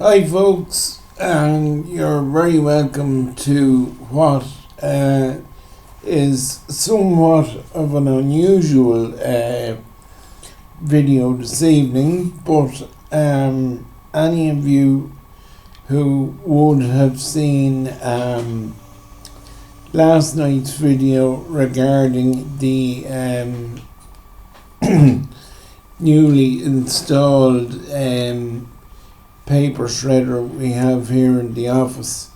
Hi folks, and you're very welcome to what is somewhat of an unusual video this evening, but any of you who would have seen last night's video regarding the newly installed paper shredder we have here in the office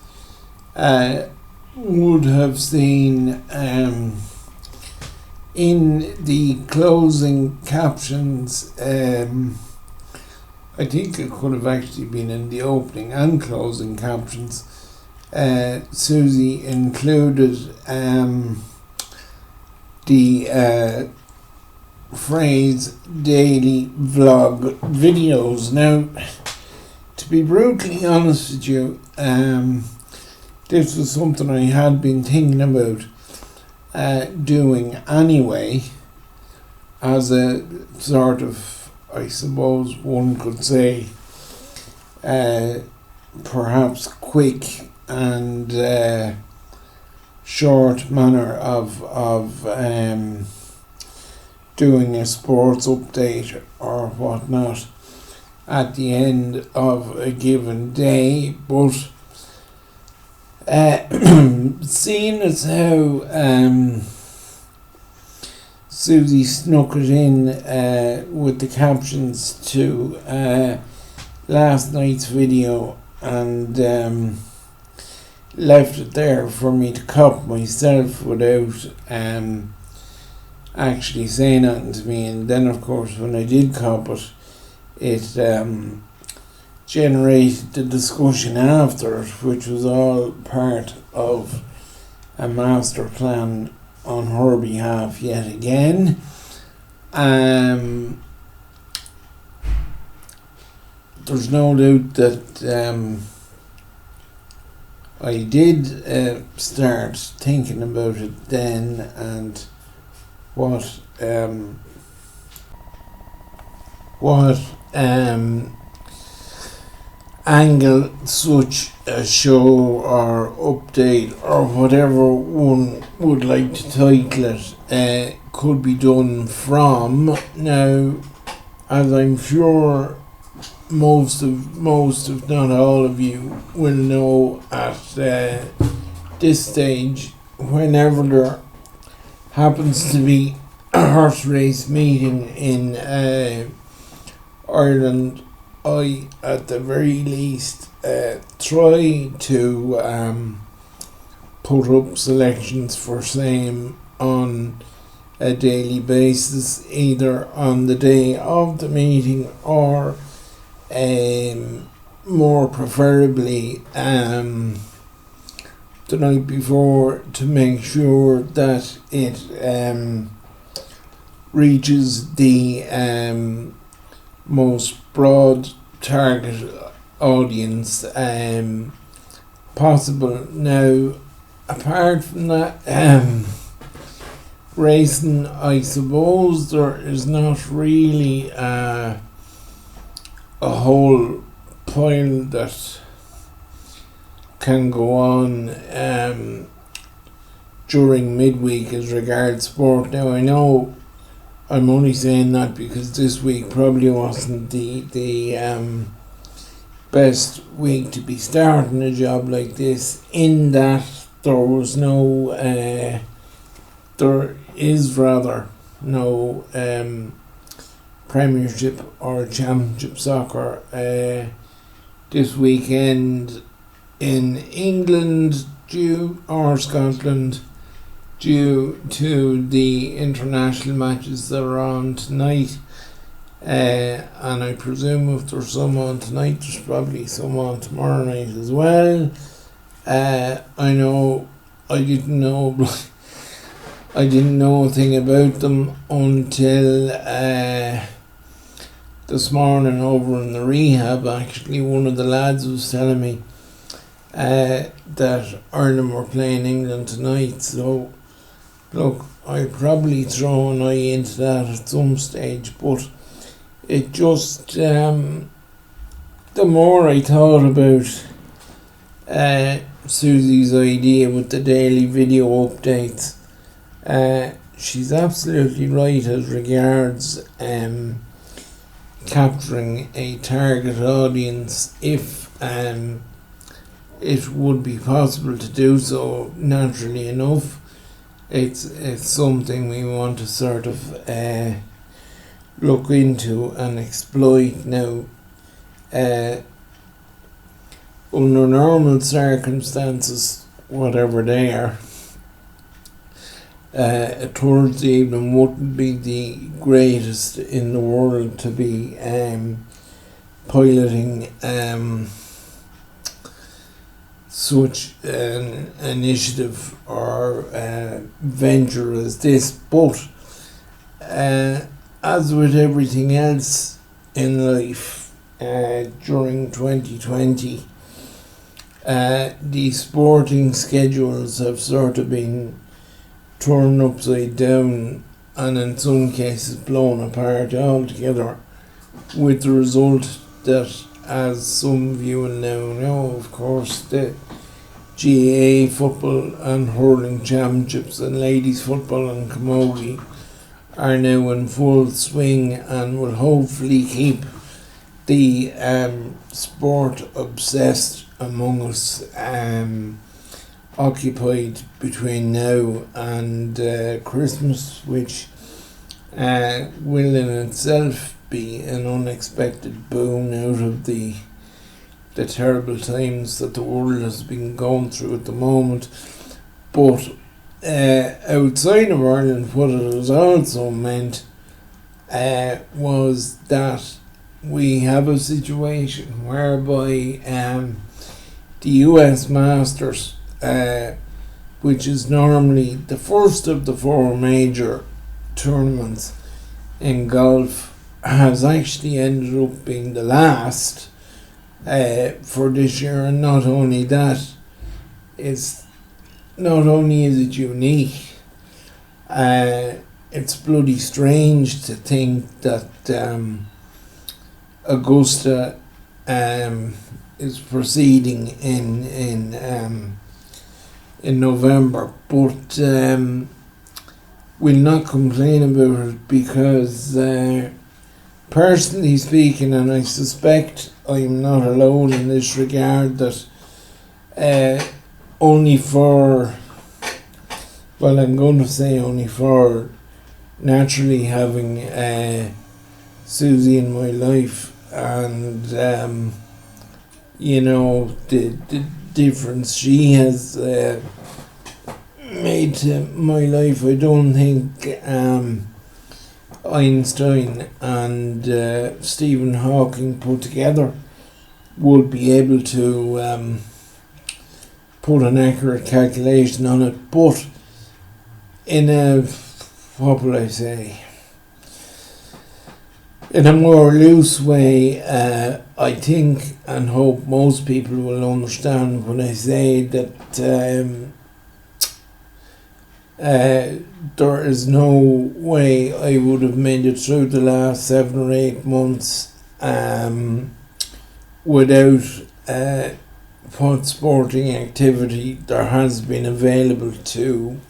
would have seen in the closing captions, I think it could have actually been in the opening and closing captions, Susie included the phrase daily vlog videos. Now, to be brutally honest with you, this was something I had been thinking about doing anyway, as a sort of, I suppose one could say, perhaps quick and short manner of doing a sports update or whatnot at the end of a given day, but seeing as how Susie snuck it in with the captions to last night's video and left it there for me to cop myself without actually saying nothing to me, and then of course when I did cop it, it generated the discussion after, which was all part of a master plan on her behalf yet again. There's no doubt that I did start thinking about it then, and what angle such a show or update or whatever one would like to title it could be done from. Now, as I'm sure most if not all of you will know, at this stage, whenever there happens to be a horse race meeting in Ireland, I at the very least try to put up selections for same on a daily basis, either on the day of the meeting or more preferably the night before, to make sure that it reaches the most broad target audience possible. Now, apart from that, racing, I suppose there is not really a whole pile that can go on during midweek as regards sport. Now, I know I'm only saying that because this week probably wasn't the best week to be starting a job like this, in that there was no there is rather no Premiership or Championship soccer this weekend in England or Scotland, due to the international matches that are on tonight, and I presume if there's some on tonight, there's probably some on tomorrow night as well. I know I didn't know a thing about them until this morning over in the rehab. Actually, one of the lads was telling me that Ireland were playing England tonight, so look, I'll probably throw an eye into that at some stage, but it just the more I thought about Susie's idea with the daily video updates, she's absolutely right as regards capturing a target audience if it would be possible to do so naturally enough. It's something we want to sort of look into and exploit now. Under normal circumstances, whatever they are, a Thursday evening wouldn't be the greatest in the world to be piloting such an initiative or venture as this, but as with everything else in life during 2020, the sporting schedules have sort of been turned upside down and in some cases blown apart altogether, with the result that, as some of you will now know, of course, the GAA football and hurling championships and ladies football and camogie are now in full swing and will hopefully keep the sport obsessed among us occupied between now and Christmas, which will in itself be an unexpected boon out of the terrible times that the world has been going through at the moment. But outside of Ireland, what it has also meant was that we have a situation whereby the US Masters, which is normally the first of the four major tournaments in golf, has actually ended up being the last for this year. And not only that, not only is it unique, it's bloody strange to think that Augusta is proceeding in November, but we'll not complain about it because personally speaking, and I suspect I'm not alone in this regard, that only for naturally having Susie in my life, and the difference she has made to my life. I don't think Einstein and Stephen Hawking put together would be able to put an accurate calculation on it, but in a, what will I say, in a more loose way, I think and hope most people will understand when I say that there is no way I would have made it through the last 7 or 8 months without what sporting activity there has been available to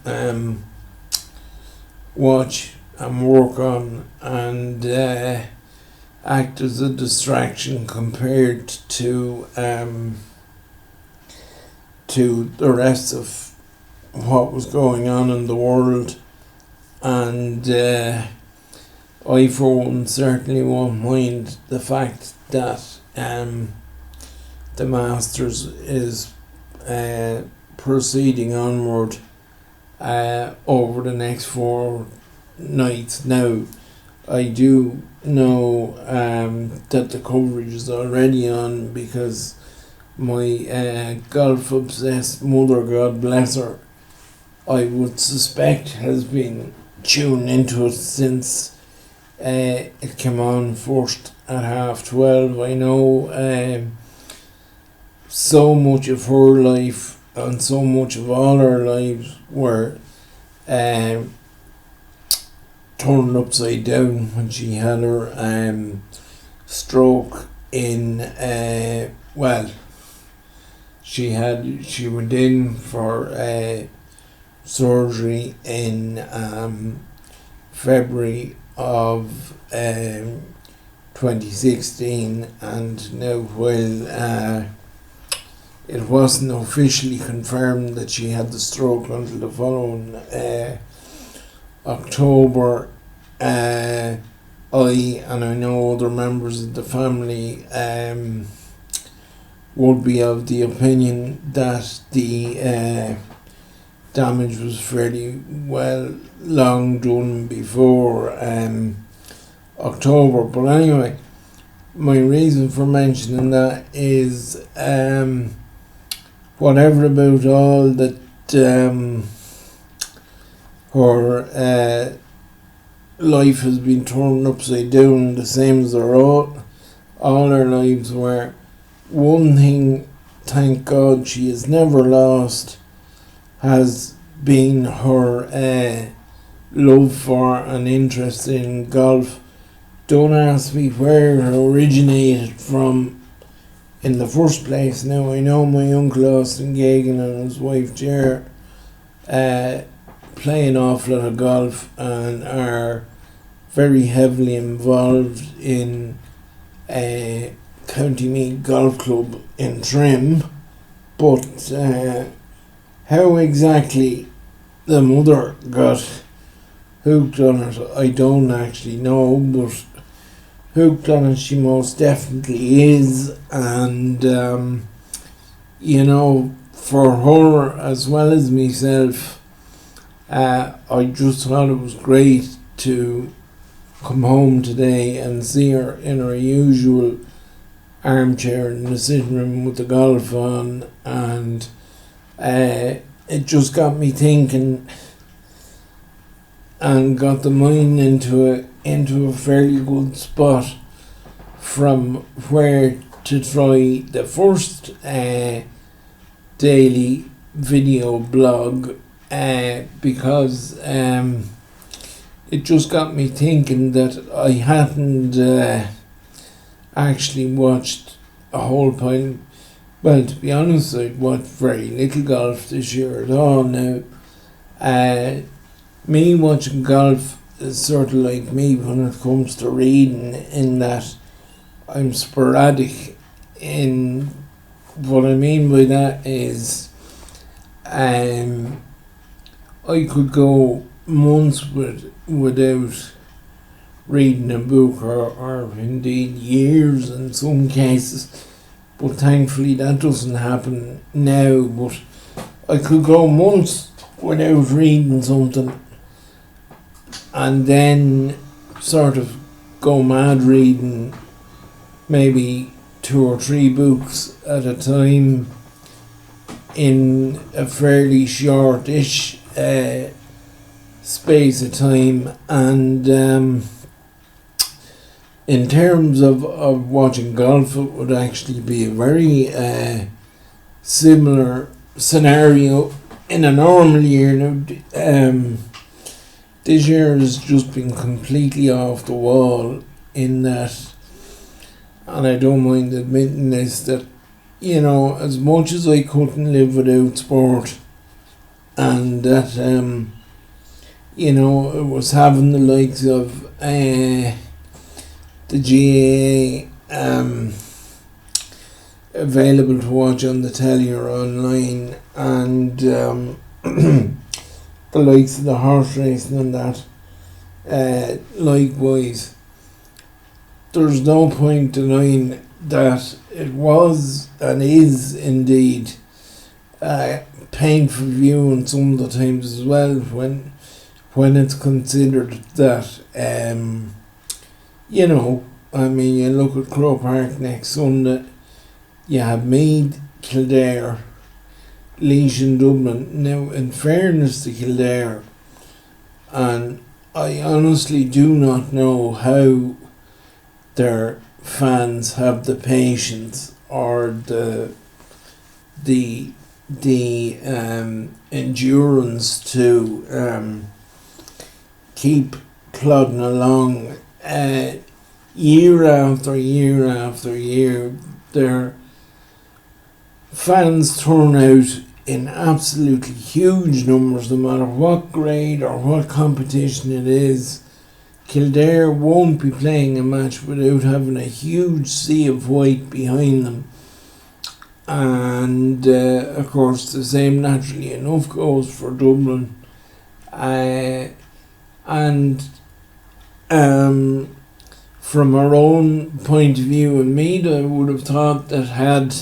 watch and work on and act as a distraction compared to the rest of what was going on in the world. And I for one certainly won't mind the fact that the Masters is proceeding onward over the next 4 nights. Now, I do know that the coverage is already on because my golf obsessed mother, God bless her, I would suspect has been tuned into it since it came on first at 12:30. I know so much of her life and so much of all our lives were turned upside down when she had her stroke in she went in for surgery in February of 2016, and now while it wasn't officially confirmed that she had the stroke until the following October, I know other members of the family would be of the opinion that the damage was fairly well long done before October. But anyway, my reason for mentioning that is whatever about all that her life has been turned upside down, the same as all her lives were. One thing, thank God, she has never lost has been her love for and interest in golf. Don't ask me where it originated from in the first place. Now, I know my uncle Austin Gagan and his wife Ger play an awful lot of golf and are very heavily involved in County Meath Golf Club in Trim, but how exactly the mother got hooked on it, I don't actually know, but hooked on it she most definitely is. And for her as well as myself, I just thought it was great to come home today and see her in her usual armchair in the sitting room with the golf on, and it just got me thinking and got the mind into a fairly good spot from where to try the first daily video blog, because it just got me thinking that I hadn't actually watched a whole pile. Well, to be honest, I'd watched very little golf this year at all now. Me watching golf is sort of like me when it comes to reading, in that I'm sporadic. In what I mean by that is I could go months without reading a book, or indeed years in some cases, but thankfully that doesn't happen now. But I could go months without reading something and then sort of go mad reading maybe 2 or 3 books at a time in a fairly shortish space of time. And in terms of watching golf, it would actually be a very similar scenario in a normal year. Now, this year has just been completely off the wall in that, and I don't mind admitting this, that as much as I couldn't live without sport, and that it was having the likes of the GAA available to watch on the telly or online, and the likes of the horse racing and that. Likewise, there's no point denying that it was and is indeed painful viewing some of the times as well, when it's considered that you look at Croke Park next Sunday, you have Meath, Kildare, Laois and Dublin. Now, in fairness to Kildare, and I honestly do not know how their fans have the patience or the endurance to keep plodding along. year after year after year, their fans turn out in absolutely huge numbers, no matter what grade or what competition it is. Kildare won't be playing a match without having a huge sea of white behind them. And of course, the same naturally enough goes for Dublin. And from our own point of view in Meath, I would have thought that had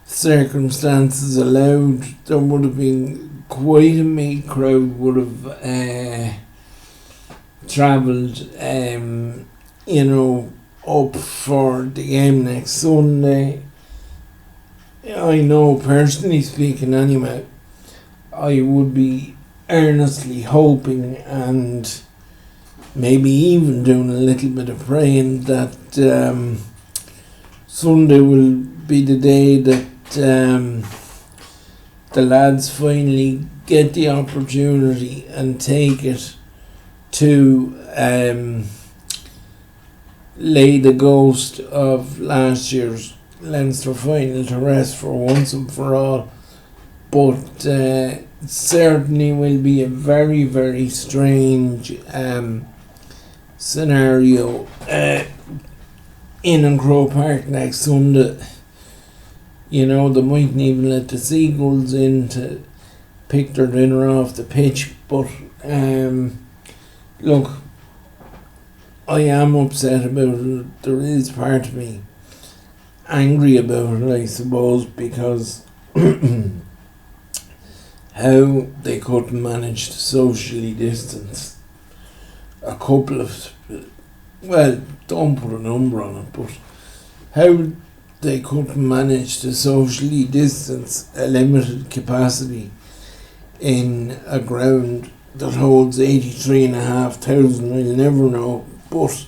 circumstances allowed, there would have been quite a Meath crowd would have travelled, up for the game next Sunday. I know, personally speaking anyway, I would be earnestly hoping and maybe even doing a little bit of praying that Sunday will be the day that the lads finally get the opportunity and take it to lay the ghost of last year's Leinster final to rest for once and for all. But certainly will be a very, very strange scenario in Croke Park next Sunday. They mightn't even let the Seagulls in to pick their dinner off the pitch. But look, I am upset about it. There is part of me angry about it, I suppose, because how they couldn't manage to socially distance a couple of, well, don't put a number on it, but how they couldn't manage to socially distance a limited capacity in a ground that holds 83,500, I'll never know. But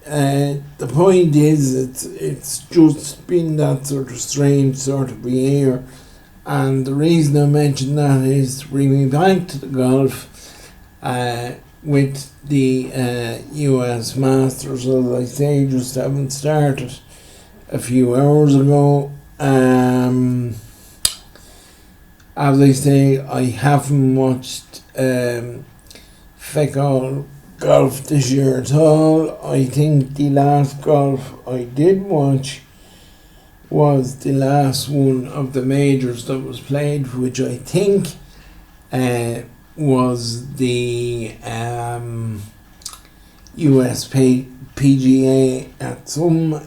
the point is, it's just been that sort of strange sort of year, and the reason I mention that is to bring me back to the golf with the US Masters, as I say, just haven't started a few hours ago. As I say, I haven't watched feckle golf this year at all. I think the last golf I did watch was the last one of the majors that was played, which I think was the US PGA at some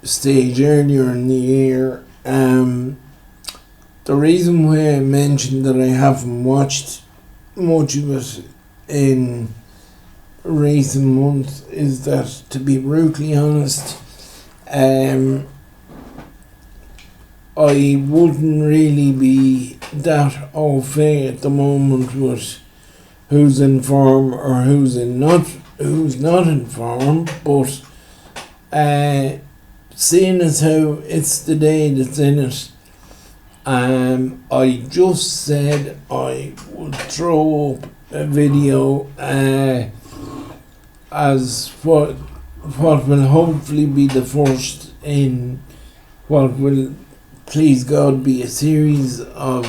stage earlier in the year. The reason why I mentioned that I haven't watched much of it in recent months is that, to be brutally honest, I wouldn't really be that au fait at the moment with who's in form or who's not in form, but seeing as how it's the day that's in it, I just said I would throw up a video as what will hopefully be the first in what will, please God, be a series of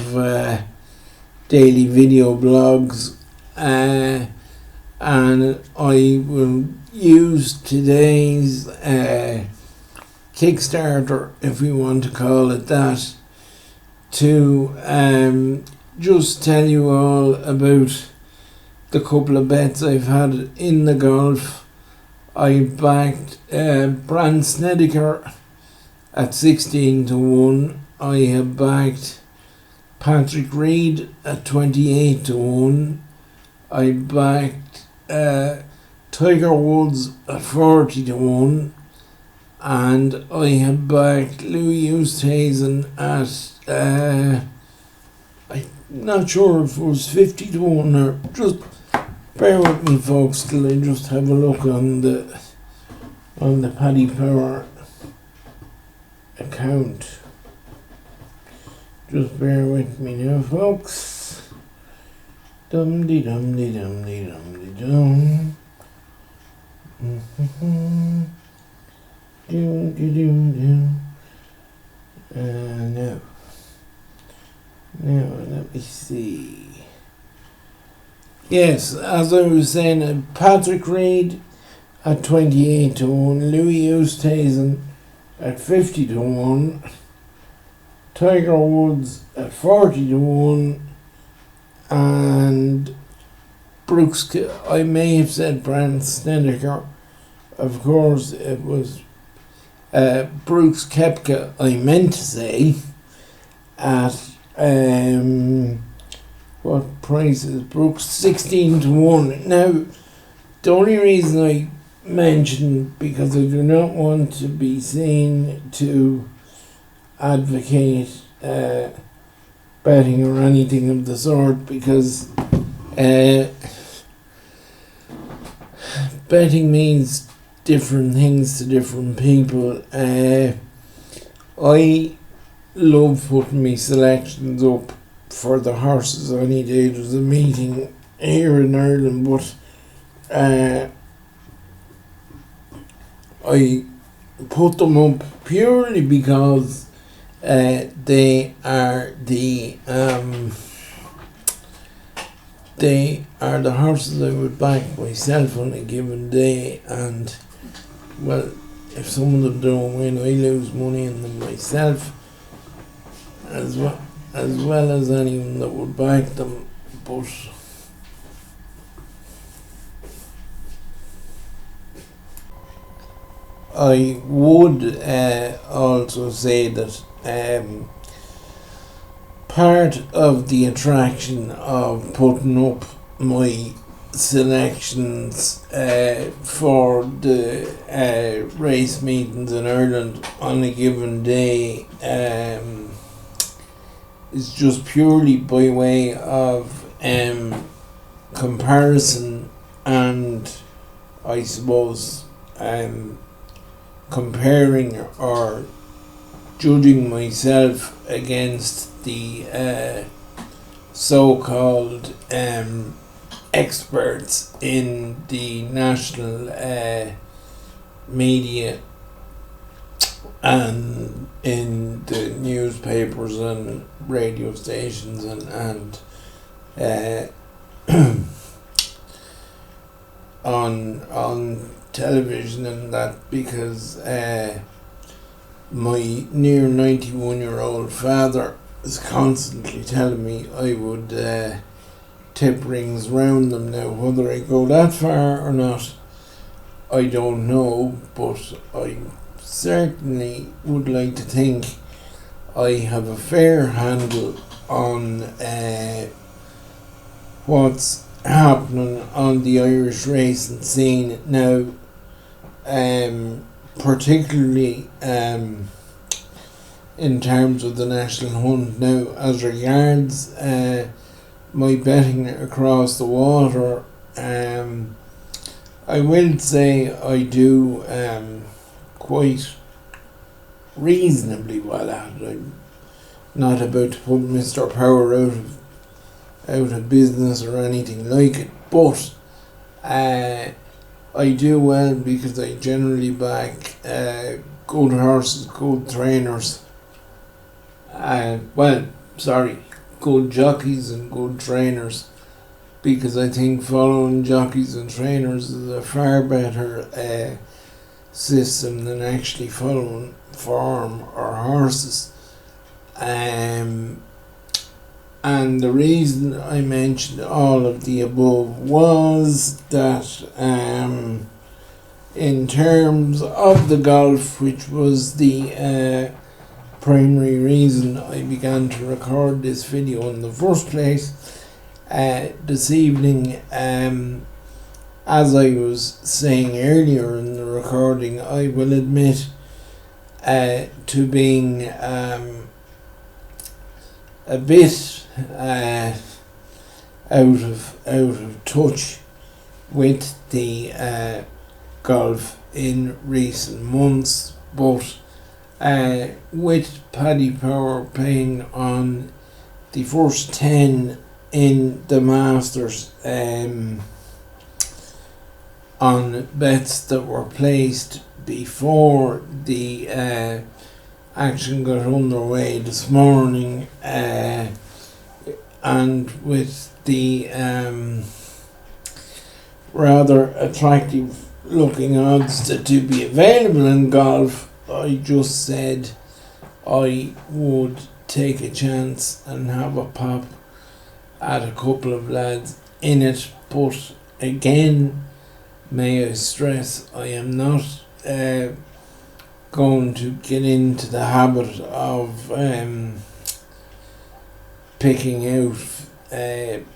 daily video blogs, and I will use today's Kickstarter, if we want to call it that, to just tell you all about the couple of bets I've had in the golf. I backed Brand Snedeker at 16-1. I have backed Patrick Reed at 28-1. I backed Tiger Woods at 40-1. And I have backed Louis Oosthuizen at I'm not sure if it was 50-1 or just bear with me, folks, till I just have a look on the Paddy Power account. Just bear with me now, folks. Dum-de-dum-de-dum-de-dum-de-dum. No. Now, let me see. Yes, as I was saying, Patrick Reed at 28 to 1, Louis Oosthuizen at 50 to 1, Tiger Woods at 40 to 1, and Brooks, I may have said Brand Snedeker. Of course, it was Brooks Koepka, I meant to say, at what price is Brooks? 16 to 1. Now, the only reason I mentioned, because I do not want to be seen to advocate betting or anything of the sort, because betting means different things to different people. I love putting my selections up for the horses any day. There's a meeting here in Ireland, but I put them up purely because they are the horses I would back myself on a given day, and well, if some of them don't win, I lose money in them myself, as well as anyone that would back them. But I would also say that part of the attraction of putting up my selections for the race meetings in Ireland on a given day is just purely by way of comparison, and I suppose comparing or judging myself against the so-called experts in the national media and in the newspapers and radio stations and on television and that, because my near 91-year-old father is constantly telling me I would tip rings round them. Now, whether I go that far or not, I don't know, but I certainly would like to think I have a fair handle on what's happening on the Irish racing scene now, particularly in terms of the national hunt. Now, as regards my betting across the water, I will say I do quite reasonably well at it. I'm not about to put Mr. Power out of business or anything like it, but I do well because I generally back good horses, good trainers, good jockeys and good trainers, because I think following jockeys and trainers is a far better system than actually following form or horses. And the reason I mentioned all of the above was that in terms of the golf, which was the primary reason I began to record this video in the first place, this evening, as I was saying earlier in the recording, I will admit to being a bit out of touch with the golf in recent months, but with Paddy Power playing on the first 10 in the Masters, on bets that were placed before the action got underway this morning, and with the rather attractive looking odds that do be available in golf, I just said I would take a chance and have a pop at a couple of lads in it. But again, may I stress, I am not going to get into the habit of picking out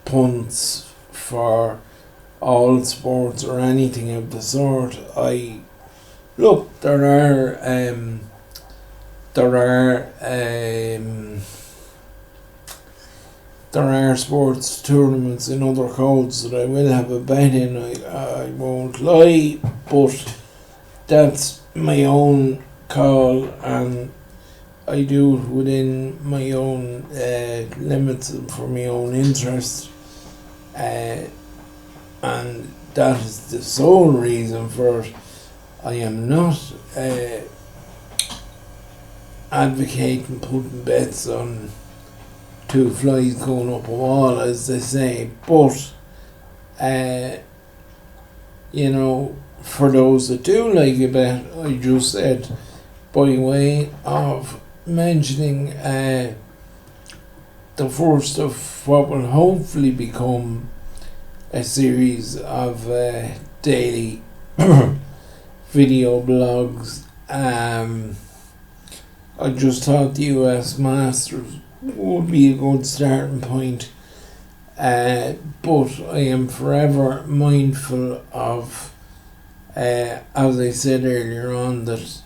punts for all sports or anything of the sort. There are sports tournaments in other codes that I will have a bet in, I won't lie, but that's my own call, and I do it within my own limits and for my own interest, and that is the sole reason for it. I am not advocating putting bets on two flies going up a wall, as they say, but for those that do like a bet, I just said, by way of mentioning the first of what will hopefully become a series of daily video blogs. I just thought the US Masters would be a good starting point, but I am forever mindful of, as I said earlier on, that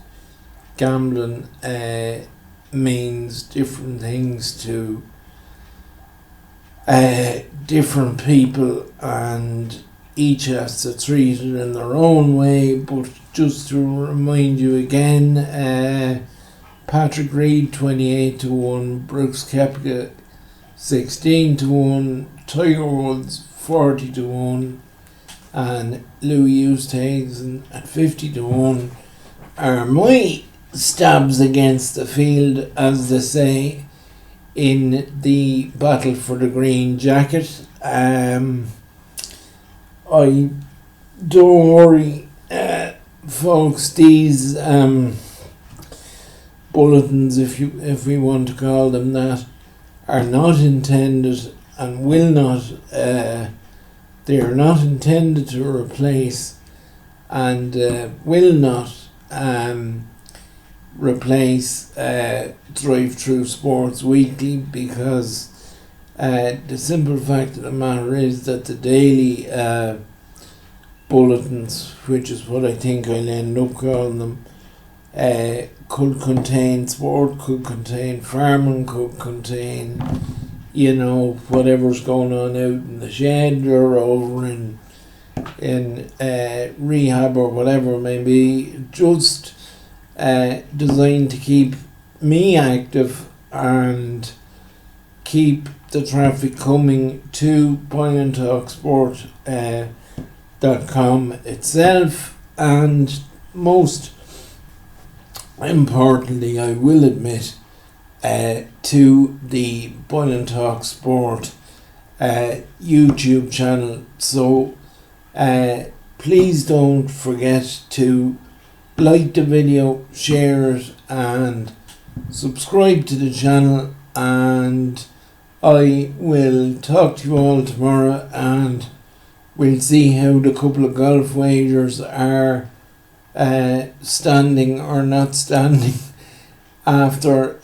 gambling means different things to different people, and each has to treat it in their own way. But just to remind you again, Patrick Reed 28-1, Brooks Koepka 16-1, Tiger Woods 40-1, and Louis Oosthuizen at 50-1 are my stabs against the field, as they say, in the battle for the green jacket. I don't worry, folks. These bulletins, if we want to call them that, are not intended and will not. They are not intended to replace and will not replace Drive Through Sports Weekly, because the simple fact of the matter is that the daily bulletins, which is what I think I'll end up calling them, could contain sport, could contain farming, could contain, whatever's going on out in the shed or over in rehab or whatever it may be, just designed to keep me active and keep the traffic coming to BoylanTalkSport.com itself, and most importantly, I will admit, to the Boylan Talk Sport YouTube channel. So please don't forget to like the video, share it, and subscribe to the channel, and I will talk to you all tomorrow, and we'll see how the couple of golf wagers are standing or not standing after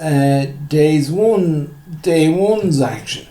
day one's action.